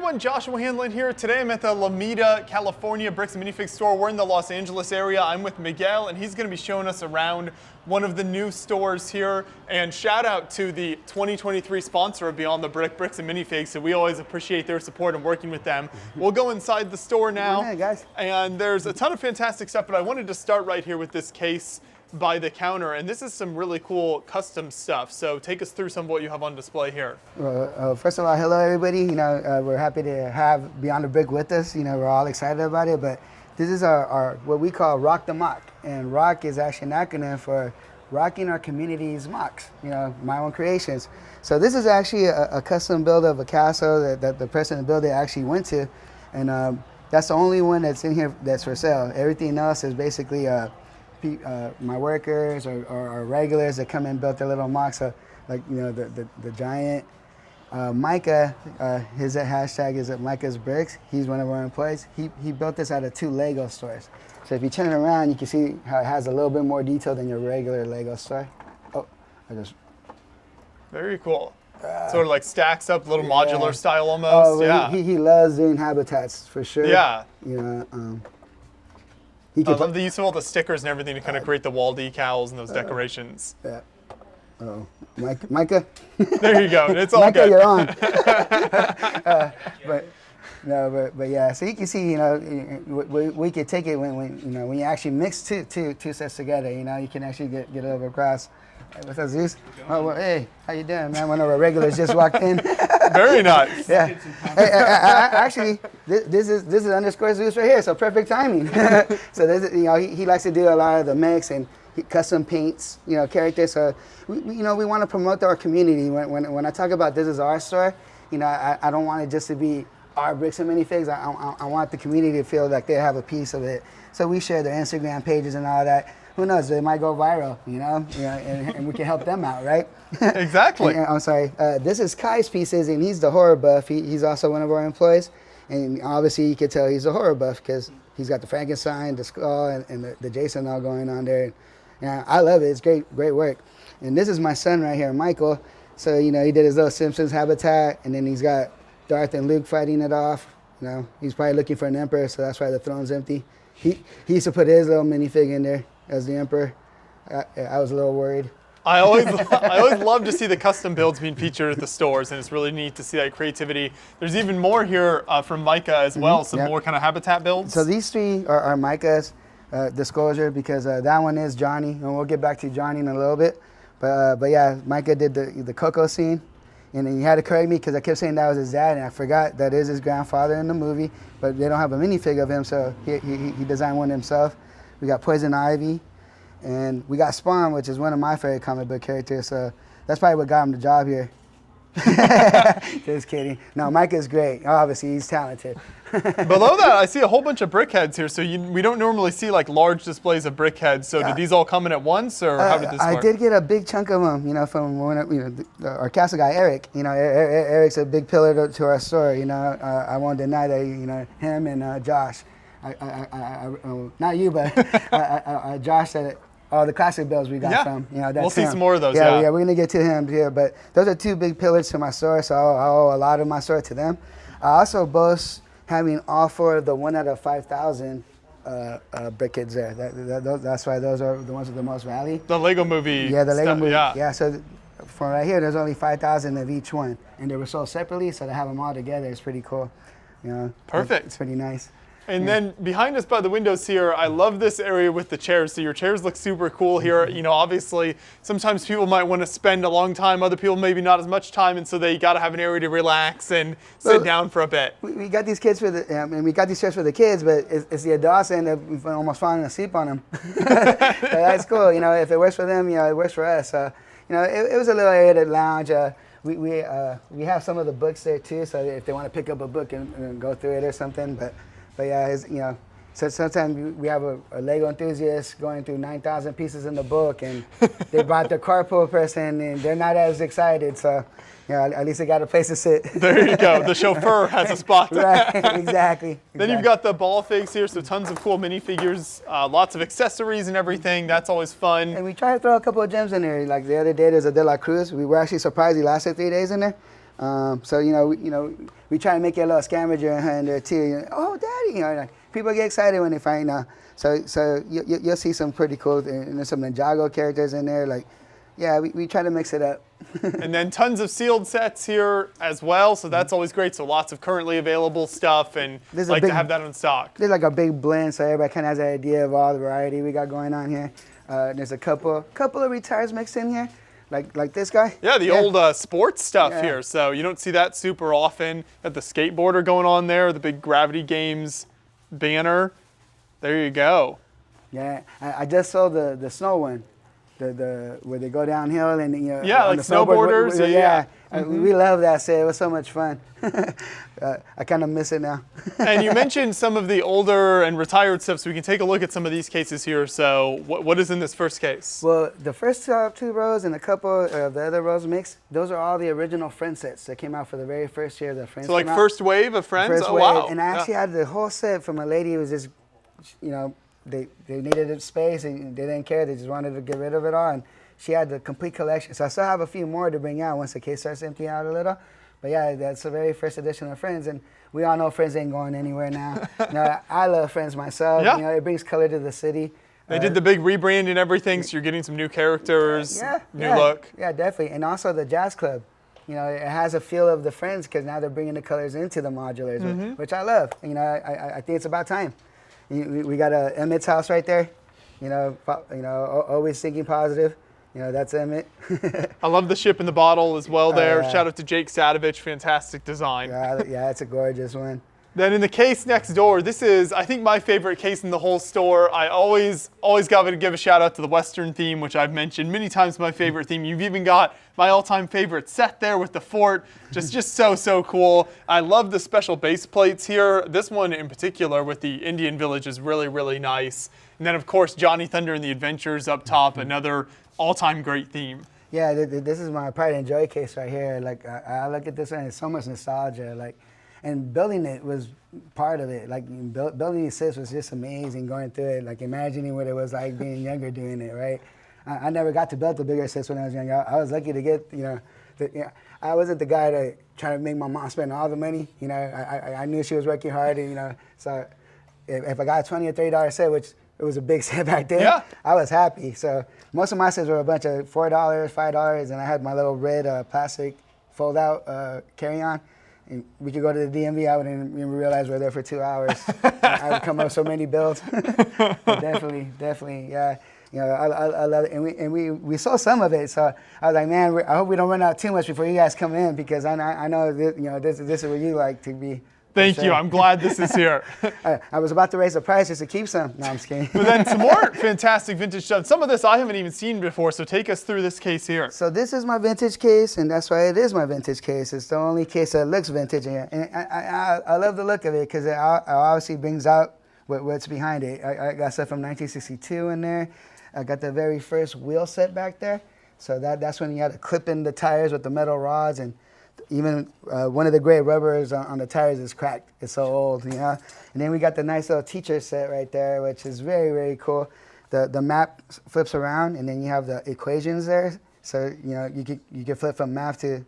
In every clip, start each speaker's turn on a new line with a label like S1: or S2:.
S1: everyone, Joshua Hanlon here. Today I'm at the Lomita, California Bricks and Minifigs store. We're in the Los Angeles area. I'm with Miguel, and he's going to be showing us around one of the new stores here. And shout out to the 2023 sponsor of Beyond the Brick, Bricks and Minifigs. So we always appreciate their support and working with them. We'll go inside the store now.
S2: Hey guys.
S1: And there's a ton of fantastic stuff, but I wanted to start right here with this case by the counter, and this is some really cool custom stuff. So take us through some of what you have on display here.
S2: First of all, hello everybody. We're happy to have Beyond the Brick with us. We're all excited about it, but this is our what we call Rock the Mock, and Rock is actually an acronym for Rocking Our Community's Mocks. My own creations. So this is actually a custom build of a castle that the person that built it actually went to, and that's the only one that's in here that's for sale. Everything else is basically my workers or regulars that come and built their little mocks. So, like the giant Micah, his hashtag is at Micah's Bricks. He's one of our employees. He built this out of 2 Lego stores. So if you turn it around, you can see how it has a little bit more detail than your regular Lego store. Oh,
S1: very cool. Sort of like stacks up, little modular style almost.
S2: He loves doing habitats for sure.
S1: Yeah.
S2: I
S1: love the use of all the stickers and everything to kind of create the wall decals and those decorations.
S2: Yeah. Micah?
S1: There you go. It's all
S2: Micah,
S1: good.
S2: you're on. But yeah. So you can see, we could take it when you actually mix two sets together. You can actually get a little bit across. Hey, what's up, Zeus? Oh, well, hey, how you doing, man? One of our regulars just walked in.
S1: Very nice.
S2: Yeah. Hey, actually, this is underscore Zeus right here, so perfect timing. So this is, he likes to do a lot of the mix and custom paints, characters. So we want to promote our community. When I talk about this is our store, I don't want it just to be our bricks and minifigs. I want the community to feel like they have a piece of it. So we share their Instagram pages and all that. Who knows? They might go viral, and we can help them out, right?
S1: Exactly.
S2: I'm sorry. This is Kai's pieces, and he's the horror buff. He's also one of our employees, and obviously you can tell he's a horror buff because he's got the Frankenstein, the skull, and the Jason all going on there. And I love it. It's great work. And this is my son right here, Michael. So he did his little Simpsons habitat, and then he's got Darth and Luke fighting it off. He's probably looking for an emperor, so that's why the throne's empty. He used to put his little minifig in there as the emperor. I was a little worried.
S1: I always love to see the custom builds being featured at the stores, and it's really neat to see that creativity. There's even more here from Micah as well, some more kind of habitat builds.
S2: So these 3 are Micah's disclosure, because that one is Johnny, and we'll get back to Johnny in a little bit. But yeah, Micah did the Coco scene, and then he had to correct me because I kept saying that was his dad, and I forgot that is his grandfather in the movie, but they don't have a minifig of him, so he designed one himself. We got Poison Ivy, and we got Spawn, which is one of my favorite comic book characters, so that's probably what got him the job here. Just kidding. No, Mike is great. Obviously, he's talented.
S1: Below that, I see a whole bunch of brickheads here. So we don't normally see like large displays of brickheads. So did these all come in at once, or how did this work?
S2: I did get a big chunk of them, from our castle guy Eric. Eric's a big pillar to our store. I won't deny that. Him and Josh. Not you, but Josh said it. Oh, the classic builds we got from. That's
S1: we'll see
S2: him.
S1: some more of those.
S2: Yeah, we're gonna get to him here, but those are 2 big pillars to my store, so I owe a lot of my store to them. I also boast having all 4 of the 1 out of 5,000 brickheads there. That's why those are the ones with the most value.
S1: The Lego movie.
S2: Yeah, the Lego
S1: stuff,
S2: movie.
S1: Yeah.
S2: Yeah. So from right here, there's only 5,000 of each one, and they were sold separately, so to have them all together is pretty cool.
S1: Perfect.
S2: It's pretty nice.
S1: And then behind us by the windows here, I love this area with the chairs. So your chairs look super cool here. Obviously, sometimes people might want to spend a long time. Other people maybe not as much time, and so they got to have an area to relax and sit down for a bit.
S2: We got these kids for we got these chairs for the kids, but it's the adults and we've almost falling asleep on them. So that's cool. If it works for them, it works for us. It was a little area to lounge. We have some of the books there too, so if they want to pick up a book and go through it or something, but yeah, so sometimes we have a Lego enthusiast going through 9,000 pieces in the book, and they brought their carpool person, and they're not as excited. So, at least they got a place to sit.
S1: There you go. The chauffeur has a spot.
S2: Right, exactly.
S1: Then you've got the ball figs here, so tons of cool minifigures, lots of accessories and everything. That's always fun.
S2: And we try to throw a couple of gems in there. Like the other day, there's a De La Cruz. We were actually surprised he lasted 3 days in there. So we try to make it a little scavenger in there too. Oh, daddy, like, people get excited when they find So you'll see some pretty cool, and there's some Ninjago characters in there. Like, yeah, we try to mix it up.
S1: And then tons of sealed sets here as well, so that's always great. So lots of currently available stuff, and like to have that on stock.
S2: There's like a big blend, so everybody kind of has an idea of all the variety we got going on here. There's a couple of retires mixed in here, like this guy.
S1: Yeah, the old sports stuff here. So you don't see that super often. Got the skateboarder going on there, the big Gravity Games banner. There you go.
S2: Yeah, I just saw the snow one, the where they go downhill and
S1: like
S2: the
S1: snowboarders.
S2: We love that set. It was so much fun. I kind of miss it now.
S1: And you mentioned some of the older and retired stuff, so we can take a look at some of these cases here. So what is in this first case?
S2: Well, the first 2 rows and a couple of the other rows mixed, those are all the original Friends sets that came out for the very first year the Friends
S1: So like
S2: came out.
S1: first wave of Friends?
S2: First
S1: Oh,
S2: wave.
S1: wow.
S2: And I actually had the whole set from a lady who was just, they needed space and they didn't care. They just wanted to get rid of it all. And she had the complete collection. So I still have a few more to bring out once the case starts emptying out a little. But yeah, that's the very first edition of Friends. And we all know Friends ain't going anywhere now. I love Friends myself.
S1: Yeah.
S2: It brings color to the city.
S1: They did the big rebrand and everything, so you're getting some new characters, new look.
S2: Yeah, definitely. And also the Jazz Club. It has a feel of the Friends because now they're bringing the colors into the modulars, which I love. I think it's about time. We got Emmett's house right there. Always thinking positive. That's Emmett.
S1: I love the ship in the bottle as well there. Shout out to Jake Sadovich, fantastic design.
S2: Yeah, it's a gorgeous one.
S1: Then in the case next door, this is, I think, my favorite case in the whole store. I always got to give a shout out to the Western theme, which I've mentioned many times, my favorite theme. You've even got my all-time favorite set there with the fort. Just so cool. I love the special base plates here. This one in particular with the Indian Village is really, really nice. And then, of course, Johnny Thunder and the Adventures up top, another all-time great theme.
S2: Yeah, this is my Pride and Joy case right here. Like, I look at this and it's so much nostalgia. Like, and building it was part of it. Like, building these sets was just amazing going through it. Like, imagining what it was like being younger doing it, right? I never got to build the bigger sets when I was young. I was lucky to get, I wasn't the guy to try to make my mom spend all the money. I knew she was working hard, and, so if I got a $20 or $30 set, which it was a big set back then, I was happy. So most of my sets were a bunch of $4, $5, and I had my little red plastic fold-out carry-on. And we could go to the DMV. I wouldn't even realize we're there for 2 hours. I would come up with so many bills. Definitely, yeah. I love it, and we saw some of it. So I was like, man, I hope we don't run out too much before you guys come in, because I know that, this is what you like to be.
S1: Thank you. I'm glad this is here.
S2: I was about to raise the price just to keep some. No, I'm just kidding.
S1: But then some more fantastic vintage stuff. Some of this I haven't even seen before, so take us through this case here.
S2: So this is my vintage case, and that's why it is my vintage case. It's the only case that looks vintage here. And I love the look of it because it obviously brings out what's behind it. I got stuff from 1962 in there. I got the very first wheel set back there. So that's when you had to clip in the tires with the metal rods, and even one of the gray rubbers on the tires is cracked. It's so old, And then we got the nice little teacher set right there, which is very, very cool. The map flips around, and then you have the equations there. So you can flip from math to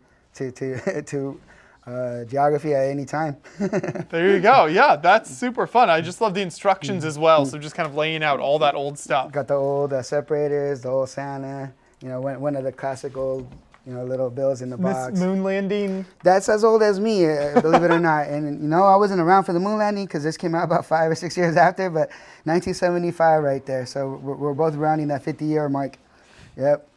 S2: geography at any time.
S1: There you go. Yeah, that's super fun. I just love the instructions as well. So just kind of laying out all that old stuff.
S2: Got the old separators, the old Santa. One of the classic old little bills in the box.
S1: This moon landing.
S2: That's as old as me, believe it or not. And I wasn't around for the moon landing because this came out about 5 or 6 years after, but 1975 right there. So we're both rounding that 50-year mark. Yep.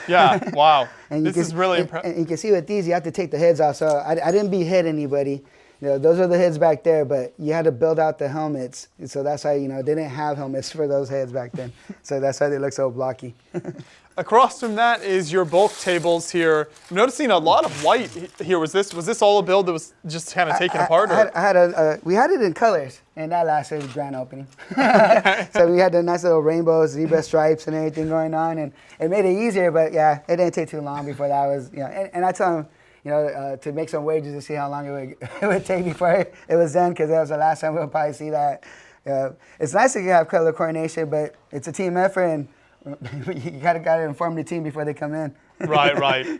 S1: Yeah, wow.
S2: And
S1: this is really impressive.
S2: And you can see with these, you have to take the heads off. So I didn't behead anybody. Those are the heads back there, but you had to build out the helmets. So that's why, they didn't have helmets for those heads back then. So that's why they look so blocky.
S1: Across from that is your bulk tables here. I'm noticing a lot of white here. Was this all a build that was just kind of taken apart?
S2: We had it in colors, and that last year's grand opening. So we had the nice little rainbows, zebra stripes, and everything going on, and it made it easier. But yeah, it didn't take too long before that was, And I tell them, to make some wages to see how long it would take before it was done, because that was the last time we'll probably see that. It's nice to have color coordination, but it's a team effort, and you gotta inform the team before they come in.
S1: Right, right.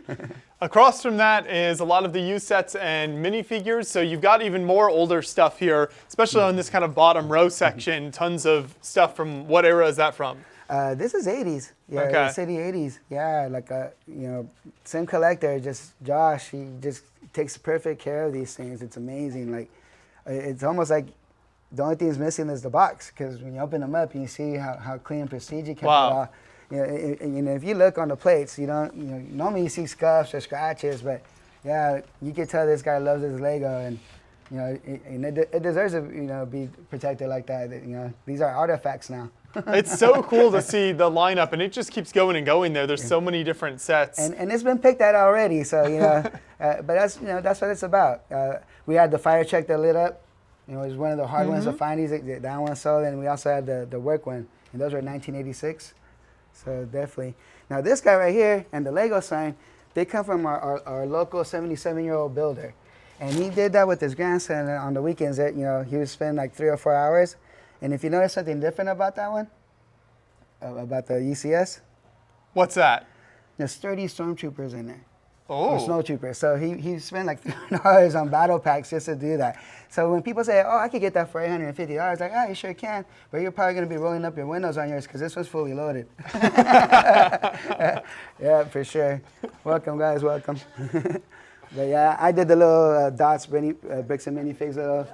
S1: Across from that is a lot of the used sets and minifigures. So you've got even more older stuff here, especially on this kind of bottom row section. Tons of stuff from what era is that from?
S2: This is 80s. Yeah,
S1: Okay.
S2: City 80s. Yeah, like same collector, just Josh. He just takes perfect care of these things. It's amazing. Like, it's almost like the only thing that's missing is the box, because when you open them up, you see how clean and pristine you kept it all. If you look on the plates, normally you see scuffs or scratches, but yeah, you can tell this guy loves his Lego, and it deserves to be protected like that. These are artifacts now.
S1: It's so cool to see the lineup, and it just keeps going and going there. There's so many different sets.
S2: And it's been picked at already, so but that's what it's about. We had the fire truck that lit up. It was one of the hard ones to find. That one sold, and we also had the work one, and those were 1986. So definitely. Now this guy right here and the Lego sign, they come from our local 77-year-old builder, and he did that with his grandson on the weekends. That he would spend like 3 or 4 hours. And if you notice something different about that one, about the UCS,
S1: What's that?
S2: there's 30 stormtroopers in there.
S1: Oh.
S2: Or snow troopers. So he spent like $300 on battle packs just to do that. So when people say, oh, I could get that for $850, like, you sure can, but you're probably going to be rolling up your windows on yours because this one's fully loaded. Yeah, for sure. Welcome, guys, welcome. But yeah, I did the little dots, bricks and minifigs little,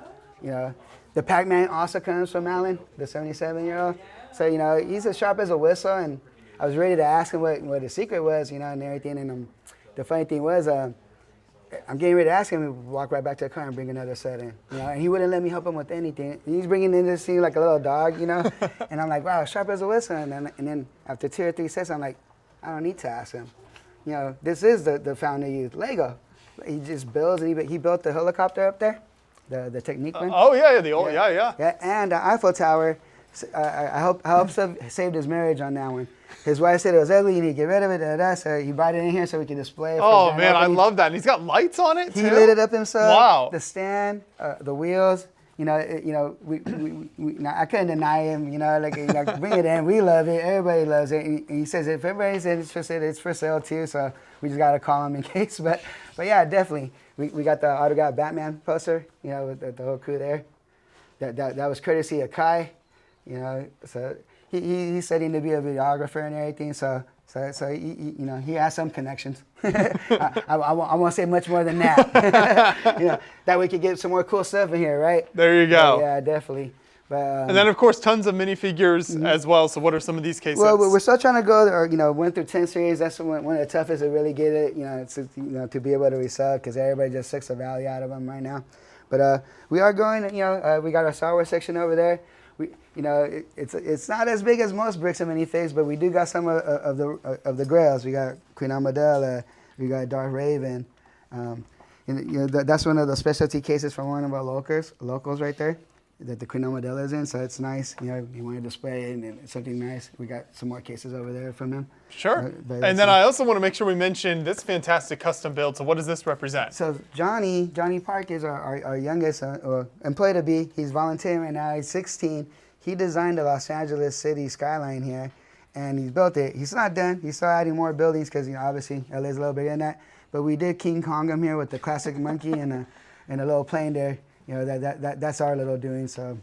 S2: The Pac-Man also comes from Alan, the 77-year-old. So, he's as sharp as a whistle, and I was ready to ask him what his secret was, and everything. And the funny thing was, I'm getting ready to ask him to walk right back to the car and bring another set in. And he wouldn't let me help him with anything. He's bringing in this thing like a little dog, And I'm like, wow, sharp as a whistle. And then after 2 or 3 sets, I'm like, I don't need to ask him. This is the founder youth, Lego. He just builds, and he built the helicopter up there. The Technique one.
S1: Oh yeah, the old yeah.
S2: And the Eiffel Tower. I hope saved his marriage on that one. His wife said it was ugly, you need to get rid of it. So he brought it in here so we could display it.
S1: Oh man, I love that. And he's got lights on it too.
S2: He lit it up himself.
S1: Wow.
S2: The stand, the wheels. We I couldn't deny him. Bring it in. We love it. Everybody loves it. And he says if everybody says it's for sale too. So we just gotta call him in case. But yeah, definitely. We got the autographed Batman poster. With the whole crew there. That was courtesy of Kai. So he's studying to be a videographer and everything. So he has some connections. I won't say much more than that. That we could get some more cool stuff in here, right?
S1: There you go.
S2: Yeah, definitely. But,
S1: and then of course tons of minifigures as well. So what are some of these cases?
S2: Well, we're still trying to go. 1 through 10 series. That's one of the toughest to really get it. It's to be able to resell, because everybody just sucks the value out of them right now. But we are going. We got our Star Wars section over there. It's not as big as most bricks and minifigs, but we do got some of the grails. We got Queen Amidala, we got Darth Raven. That's one of the specialty cases from one of our locals right there, that the Queen Amidala is in. So it's nice. You want to display it, and it's something nice. We got some more cases over there from them.
S1: Sure. And then I also want to make sure we mention this fantastic custom build. So what does this represent?
S2: So Johnny Park is our youngest employee to be. He's volunteering right now. He's 16. He designed the Los Angeles city skyline here, and he's built it. He's not done. He's still adding more buildings because obviously LA's a little bigger than that. But we did King Kong him here with the classic monkey and a little plane there. That's our little doing. So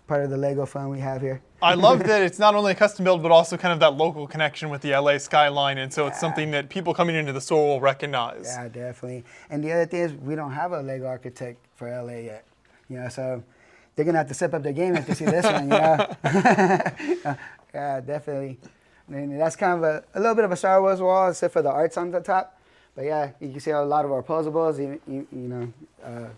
S2: part of the Lego fun we have here.
S1: I love that it's not only a custom build, but also kind of that local connection with the LA skyline, and so it's something that people coming into the store will recognize.
S2: Yeah, definitely. And the other thing is we don't have a Lego architect for LA yet. So they're gonna have to step up their game if they see this one. Yeah, definitely. And that's kind of a little bit of a Star Wars wall, except for the arts on the top. But yeah, you can see a lot of our posables.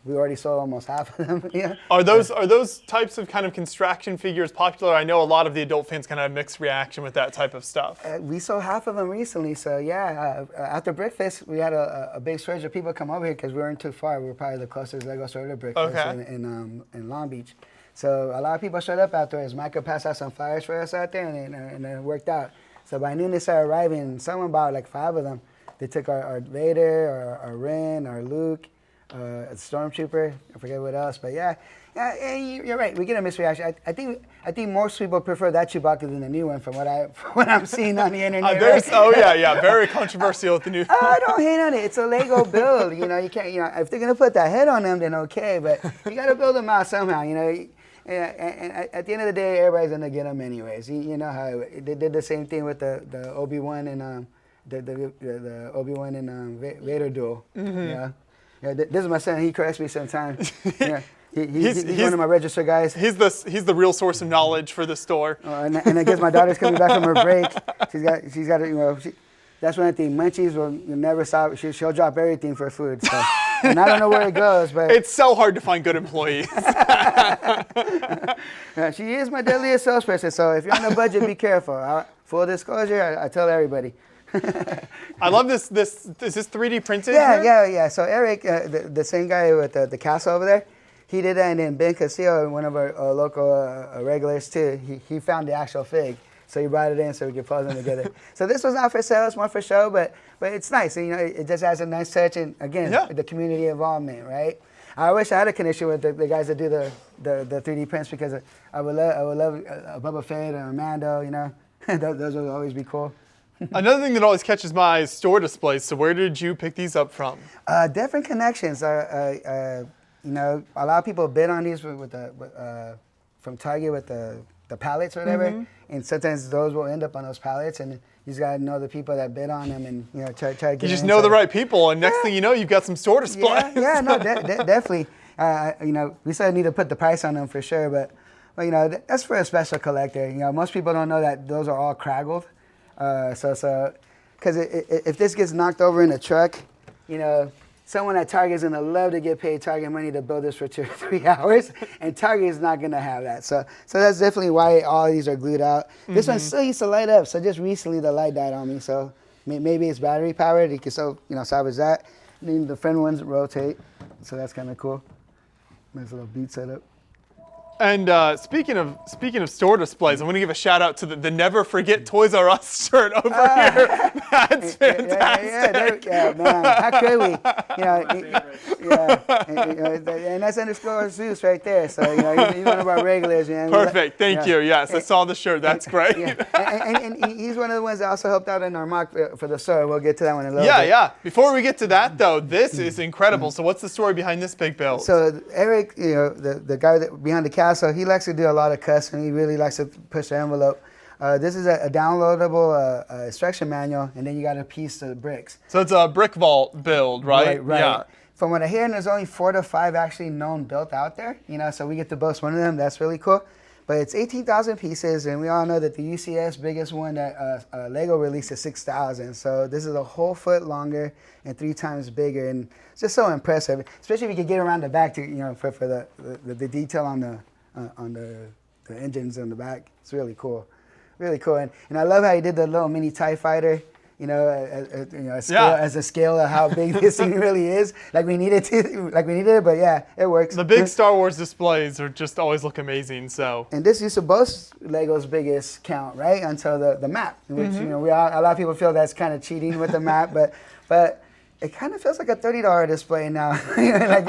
S2: We already sold almost half of them. Yeah.
S1: Are those types of kind of construction figures popular? I know a lot of the adult fans kind of have mixed reaction with that type of stuff.
S2: We sold half of them recently. So yeah, after Brickfest, we had a big surge of people come over here because we weren't too far. We were probably the closest Lego store to Brickfest in Long Beach. So a lot of people showed up afterwards. Micah passed out some flyers for us out there, and it worked out. So by noon they started arriving. Someone bought like 5 of them. They took our Vader, our Ren, our Luke, a stormtrooper. I forget what else, but yeah, you're right. We get a mixed reaction. I think most people prefer that Chewbacca than the new one, from what I'm seeing on the internet.
S1: Oh yeah, very controversial with the new.
S2: I don't hate on it. It's a Lego build. You know, you can't. You know, if they're gonna put that head on them, then okay. But you got to build them out somehow. You know. And at the end of the day, everybody's gonna get them anyways. You know how they did the same thing with the Obi-Wan and the Obi-Wan and Vader duel. Yeah. This is my son. He corrects me sometimes. Yeah. He's one of my register guys.
S1: He's the real source of knowledge for the store.
S2: And I guess my daughter's coming back from her break. She's got you know. That's one thing. Munchies will never stop. She'll drop everything for food. So. And I don't know where it goes, but
S1: it's so hard to find good employees.
S2: She is my deadliest salesperson. So if you're on a budget, be careful. Full disclosure, I tell everybody.
S1: I love this. Is this 3D printed?
S2: Yeah. So Eric, the same guy with the castle over there, he did that, and then Ben Castillo, one of our local regulars too, he found the actual fig. So he brought it in so we could pose them together. So this was not for sale, it's more for show, but it's nice. You know, it just has a nice touch, and again, the community involvement, right? I wish I had a connection with the guys that do the 3D prints, because I would love a Boba Fett or Mando, you know. Those would always be cool.
S1: Another thing that always catches my eye is store displays. So where did you pick these up from?
S2: Different connections. You know, a lot of people bid on these from Target with the pallets or whatever, and sometimes those will end up on those pallets, and you just gotta know the people that bid on them, and you know, try to get.
S1: You just know the right people, and next thing you know, you've got some store displays.
S2: Yeah, no, definitely. You know, we still need to put the price on them for sure, but you know, that's for a special collector. You know, most people don't know that those are all craggled. So, because if this gets knocked over in a truck, you know, someone at Target is gonna love to get paid Target money to build this for 2 or 3 hours, and Target is not gonna have that. So that's definitely why all of these are glued out. This one still used to light up, so just recently the light died on me. So maybe it's battery powered. You can still, you know, salvage that. And then the front ones rotate, so that's kind of cool. Nice little beat setup.
S1: And speaking of store displays, I want to give a shout out to the Never Forget Toys R Us shirt over here. That's fantastic.
S2: Yeah, man. How could we? You know, and that's underscore Zeus right there. So you know, he's one of our regulars, man.
S1: Perfect. Thank you. Yes, I saw the shirt. That's great.
S2: And he's one of the ones that also helped out in our mock for the store. We'll get to that one in a little bit.
S1: Yeah. Before we get to that, though, this is incredible. So what's the story behind this big build?
S2: So Eric, you know, the guy behind the castle, he likes to do a lot of custom. He really likes to push the envelope. This is a downloadable instruction manual, and then you got to piece the bricks.
S1: So it's a brick vault build, right?
S2: Right.
S1: Yeah.
S2: From what I hear, there's only 4 to 5 actually known built out there. You know, so we get to boast one of them. That's really cool. But it's 18,000 pieces, and we all know that the UCS biggest one that Lego released is 6,000. So this is a whole foot longer and 3 times bigger, and it's just so impressive. Especially if you could get around the back to, you know, for the detail on the engines on the back. It's really cool. Really cool. And I love how he did the little mini TIE fighter, you know, as a scale of how big this thing really is. Like we needed it, but yeah, it works.
S1: The big Star Wars displays are just always look amazing. So.
S2: And this used to boast Lego's biggest count, right? Until the map, which you know, a lot of people feel that's kind of cheating with the map, but it kind of feels like a $30 display now, like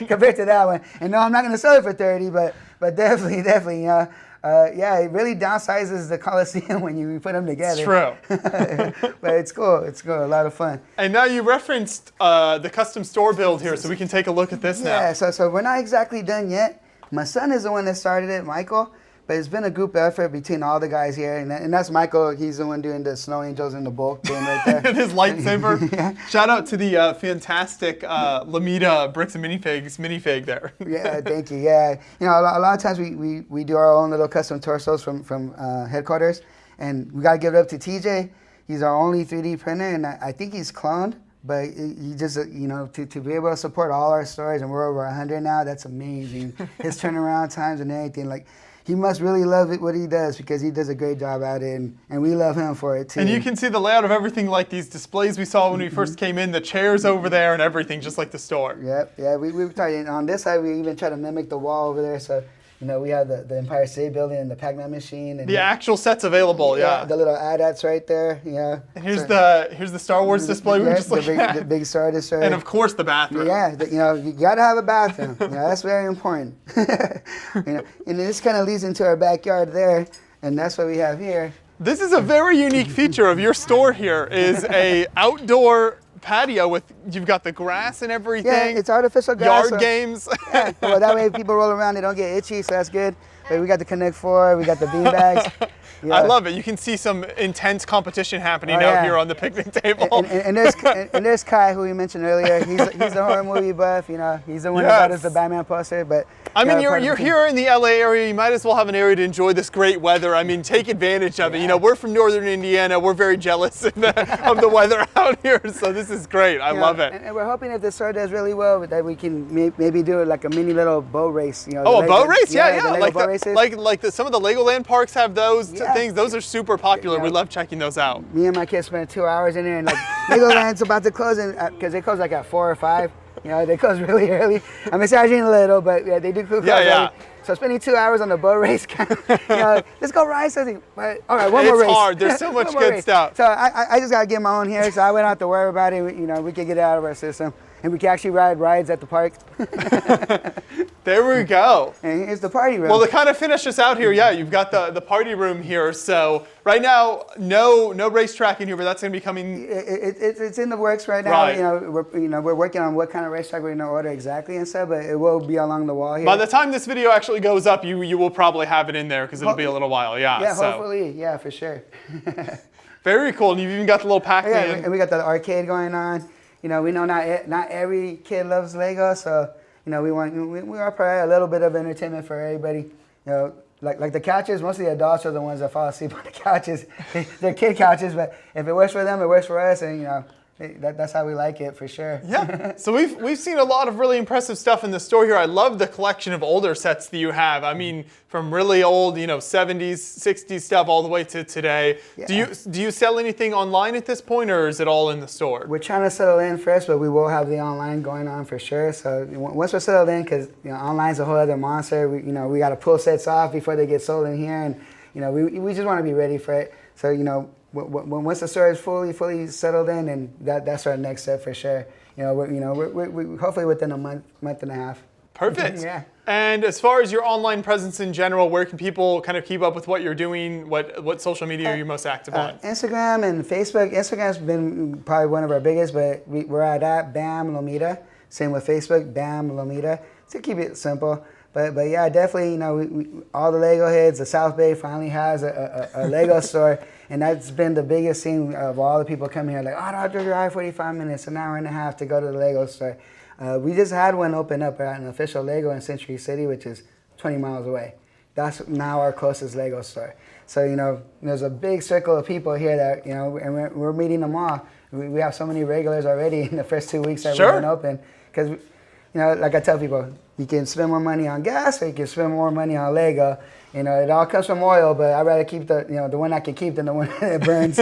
S2: compared to that one. And no, I'm not going to sell it for $30, but definitely, you know. Yeah, it really downsizes the Coliseum when you put them together.
S1: It's true.
S2: But it's cool. It's cool. A lot of fun.
S1: And now you referenced the custom store build here, so we can take a look at this now.
S2: Yeah, so we're not exactly done yet. My son is the one that started it, Michael. But it's been a group effort between all the guys here. And that's Michael. He's the one doing the snow angels and the bulk doing right there.
S1: And his lightsaber. Yeah. Shout out to the fantastic Lomita Bricks and minifig there.
S2: Yeah, thank you. Yeah, you know, a lot of times we do our own little custom torsos from headquarters. And we got to give it up to TJ. He's our only 3D printer, and I think he's cloned. But he just, you know, to be able to support all our stores, and we're over 100 now, that's amazing. His turnaround times and everything, like, he must really love it, what he does, because he does a great job at it, and we love him for it too.
S1: And you can see the layout of everything, like these displays we saw when we first came in, the chairs over there and everything, just like the store.
S2: Yep, yeah, we tried, on this side, we even try to mimic the wall over there, so We have the Empire State Building and the Pac-Man machine. And
S1: the actual sets available, yeah.
S2: The little AT-ATs right there,
S1: And here's the Star Wars display we were just looking at.
S2: The big Star display.
S1: And of course the bathroom.
S2: Yeah, you gotta have a bathroom. That's very important. And this kind of leads into our backyard there, and that's what we have here.
S1: This is a very unique feature of your store here, is a outdoor patio with, you've got the grass and everything.
S2: Yeah, it's artificial grass.
S1: Yard games.
S2: Yeah, well, that way people roll around, they don't get itchy, so that's good. But we got the Connect 4, we got the bean bags. Yeah.
S1: I love it. You can see some intense competition happening out here on the picnic table.
S2: And there's Kai, who we mentioned earlier. He's the horror movie buff. He's the one who bought us the Batman poster. But
S1: I mean, you're here in the LA area. You might as well have an area to enjoy this great weather. I mean, take advantage of it. We're from northern Indiana. We're very jealous of the weather out here. So this is great. I love it.
S2: And we're hoping if the store does really well, that we can maybe do like a mini little boat race.
S1: Oh, a boat race? Yeah.
S2: Like
S1: some of the Legoland parks have those things. Those are super popular. We love checking those out.
S2: Me and my kids spent 2 hours in there, and like Legoland's about to close, because they close like at 4 or 5. They close really early. I'm exaggerating a little, but yeah, they do close early. So spending 2 hours on the boat race, let's go ride something. But all right, one more race.
S1: It's hard. There's so much good stuff.
S2: So I just gotta get my own here, so I wouldn't have to worry about it. We could get it out of our system, and we can actually ride rides at the park.
S1: There we go.
S2: And here's the party room.
S1: Well, to kind of finish us out here, you've got the party room here. So right now, no racetrack in here, but that's going to be coming.
S2: It's in the works right now.
S1: Right.
S2: We're working on what kind of racetrack we're going to order exactly and stuff, but it will be along the wall here.
S1: By the time this video actually goes up, you will probably have it in there, because it'll be a little while.
S2: Yeah, hopefully. Yeah, for sure.
S1: Very cool. And you've even got the little Pac-Man.
S2: Yeah, and we got the arcade going on. We know not every kid loves Lego, so we are probably a little bit of entertainment for everybody. Like the couches, most of the adults are the ones that fall asleep on the couches. They're kid couches, but if it works for them, it works for us, and that's how we like it, for sure.
S1: Yeah. So we've seen a lot of really impressive stuff in the store here. I love the collection of older sets that you have. I mean, from really old, 70s, 60s stuff all the way to today. Yeah. Do you sell anything online at this point, or is it all in the store?
S2: We're trying to settle in first, but we will have the online going on for sure. So once we're settled in, because online's a whole other monster. We got to pull sets off before they get sold in here, and we just want to be ready for it. So once the store is fully settled in, and that's our next step for sure. We're hopefully within a month and a half.
S1: Perfect.
S2: Yeah.
S1: And as far as your online presence in general, where can people kind of keep up with what you're doing? What social media are you most active on?
S2: Instagram and Facebook. Instagram's been probably one of our biggest, but we're at BAM Lomita. Same with Facebook, BAM Lomita. To keep it simple. But yeah, definitely, all the Lego heads, the South Bay finally has a Lego store, and that's been the biggest thing of all the people coming here. Like, I don't have to drive 45 minutes, an hour and a half to go to the Lego store. We just had one open up at an official Lego in Century City, which is 20 miles away. That's now our closest Lego store. So, there's a big circle of people here that, and we're meeting them all. We have so many regulars already in the first 2 weeks that we've been open. Because, like I tell people, you can spend more money on gas, or you can spend more money on Lego. It all comes from oil, but I'd rather keep the one I can keep than the one that burns.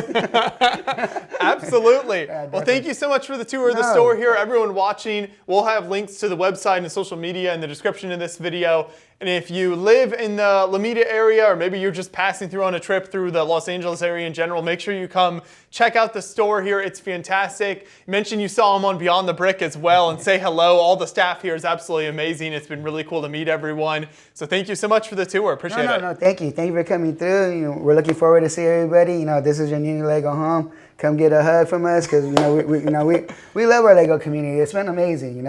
S1: Absolutely. Well, thank you so much for the tour of the store here. Everyone watching, we'll have links to the website and social media in the description of this video. And if you live in the Lomita area, or maybe you're just passing through on a trip through the Los Angeles area in general, make sure you come check out the store here. It's fantastic. You mentioned you saw them on Beyond the Brick as well, and say hello. All the staff here is absolutely amazing. It's been really cool to meet everyone. So thank you so much for the tour. Appreciate it.
S2: No, thank you. Thank you for coming through. We're looking forward to see everybody. This is your new Lego home. Come get a hug from us, because we love our Lego community. It's been amazing.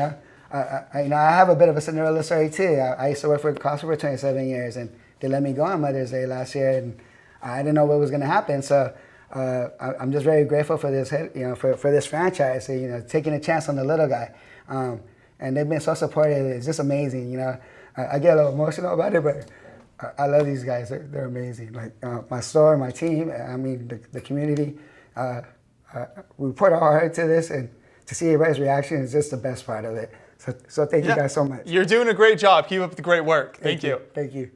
S2: I have a bit of a Cinderella story too. I used to work for Costco for 27 years, and they let me go on Mother's Day last year, and I didn't know what was going to happen. So I'm just very grateful for this, for this franchise, taking a chance on the little guy. And they've been so supportive. It's just amazing. I get a little emotional about it, but I love these guys. They're amazing. Like my store, my team. I mean, the community. We put our heart to this, and to see everybody's reaction is just the best part of it. So thank you guys so much.
S1: You're doing a great job. Keep up the great work. Thank you.
S2: Thank you.